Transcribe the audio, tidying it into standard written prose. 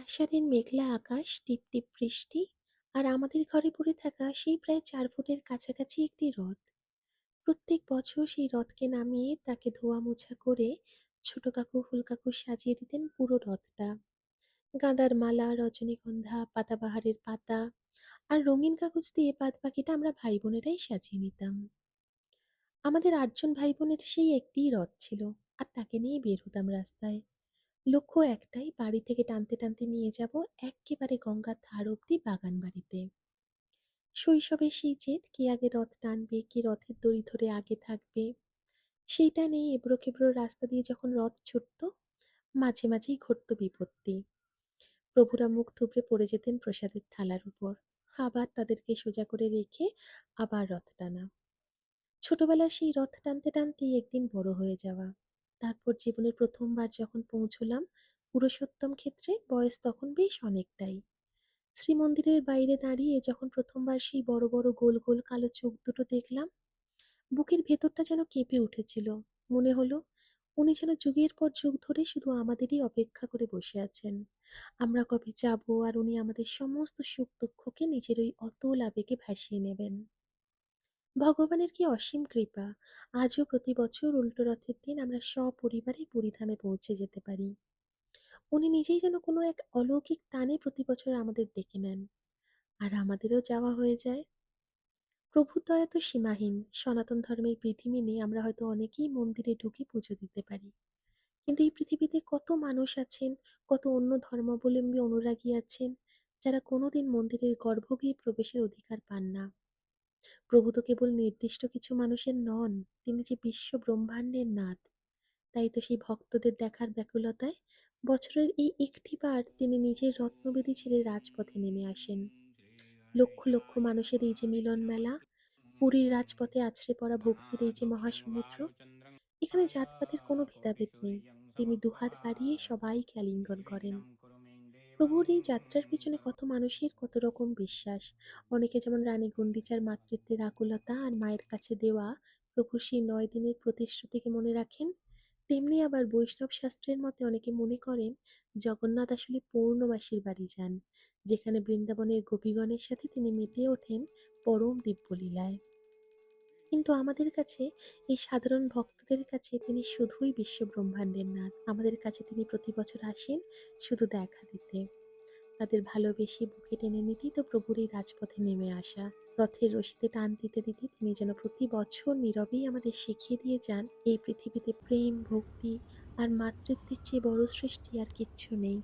আষাঢ়ের মেঘলা আকাশ, টিপটিপ বৃষ্টি, আর আমাদের ঘরে পড়ে থাকা সেই প্রায় ৪ ফুটের কাছাকাছি একটি রথ। প্রত্যেক বছর সেই রথকে নামিয়ে তাকে ধোয়া মোছা করে ছোট কাকু ফুল কাকু সাজিয়ে দিতেন পুরো রথটা। গাঁদার মালা, রজনীগন্ধা, পাতাবাহারের পাতা আর রঙিন কাগজ দিয়ে বাদ বাকিটা আমরা ভাই বোনেরাই সাজিয়ে নিতাম। আমাদের ৮ জন ভাই বোনের সেই একটিই রথ ছিল, আর তাকে নিয়ে বের হতাম রাস্তায়। লক্ষ্য একটাই, বাড়ি থেকে টানতে টানতে নিয়ে যাব এক্কেবারে গঙ্গার ধার অব্দি বাগান বাড়িতে। শৈশবের সেই জেদ, কে আগে রথ টানবে, কে রথের দড়ি ধরে আগে থাকবে, সেইটা নেই। এবড়ো খেবড়ো রাস্তা দিয়ে যখন রথ ছুটতো, মাঝে মাঝেই ঘটতো বিপত্তি। প্রভুরা মুখ থুবড়ে পড়ে যেতেন প্রসাদের থালার উপর। আবার তাদেরকে সোজা করে রেখে আবার রথ টানা। ছোটবেলার সেই রথ টানতে টানতেই একদিন বড় হয়ে যাওয়া। তারপর জীবনের প্রথমবার যখন পৌঁছলাম পুরুষোত্তম ক্ষেত্রে, বয়স তখন বেশ অনেকটাই। শ্রীমন্দিরের বাইরে দাঁড়িয়ে যখন প্রথমবার সেই বড় বড় গোল গোল কালো চোখ দুটো দেখলাম, বুকের ভেতরটা যেন কেঁপে উঠেছিল। মনে হলো উনি যেন যুগের পর যুগ ধরে শুধু আমাদেরই অপেক্ষা করে বসে আছেন। আমরা কবে যাব, আর উনি আমাদের সমস্ত সুখ দুঃখকে নিজের ওই অতল আবেগে ভাসিয়ে নেবেন। ভগবানের কি অসীম কৃপা! আজও প্রতি বছর উল্টো রথের দিন আমরা সপরিবারে পুরীধামে পৌঁছে যেতে পারি। উনি নিজেই যেন কোনো এক অলৌকিক টানে প্রতি বছর আমাদের ডেকে নেন, আর আমাদেরও যাওয়া হয়ে যায়। প্রভুর দয়া তো সীমাহীন। সনাতন ধর্মের বিধি মেনে আমরা হয়তো অনেকেই মন্দিরে ঢুকে পুজো দিতে পারি, কিন্তু এই পৃথিবীতে কত মানুষ আছেন, কত অন্য ধর্মাবলম্বী অনুরাগী আছেন, যারা কোনোদিন মন্দিরের গর্ভগৃহে প্রবেশের অধিকার পান না। প্রভু তো কেবল নির্দিষ্ট কিছু মানুষের নন, তিনি যে বিশ্ব ব্রহ্মাণ্ডের নাথ। তাই তো সেই ভক্তদের দেখার ব্যাকুলতায় বছরের এই একটি বার তিনি নিজের রত্নবেদী ছেড়ে রাজপথে নেমে আসেন। লক্ষ লক্ষ মানুষের এই যে মিলন মেলা, পুরীর রাজপথে আছড়ে পড়া ভক্তির এই যে মহাসমুদ্র, এখানে জাতপাতের কোনো ভেদাভেদ নেই। তিনি দুহাত বাড়িয়ে সবাইকে আলিঙ্গন করেন। প্রভুর এই যাত্রার পিছনে কত মানুষের কত রকম বিশ্বাস। অনেকে যেমন রানী গুন্ডিচার মাতৃত্বের আকুলতা আর মায়ের কাছে দেওয়া প্রভুর সেই ৯ দিনের প্রতিশ্রুতিকে মনে রাখেন, তেমনি আবার বৈষ্ণব শাস্ত্রের মতে অনেকে মনে করেন জগন্নাথ আসলে পূর্ণবাসীর বাড়ি যান, যেখানে বৃন্দাবনের গোপীগণের সাথে তিনি মেতে ওঠেন পরম দিব্যলীলায়। কিন্তু আমাদের কাছে, এই সাধারণ ভক্তদের কাছে তিনি শুধুই বিশ্ব ব্রহ্মাণ্ডের নাথ। আমাদের কাছে তিনি প্রতি বছর আসেন শুধু দেখা দিতে। তাদের ভালোবেসে বুকে টেনে নিতেই তো প্রভুর এই রাজপথে নেমে আসা। রথের রশিতে টান দিতে দিতে তিনি যেন প্রতি বছর নীরবেই আমাদের শিখিয়ে দিয়ে যান, এই পৃথিবীতে প্রেম, ভক্তি আর মাতৃত্বের চেয়ে বড় সৃষ্টি আর কিচ্ছু নেই।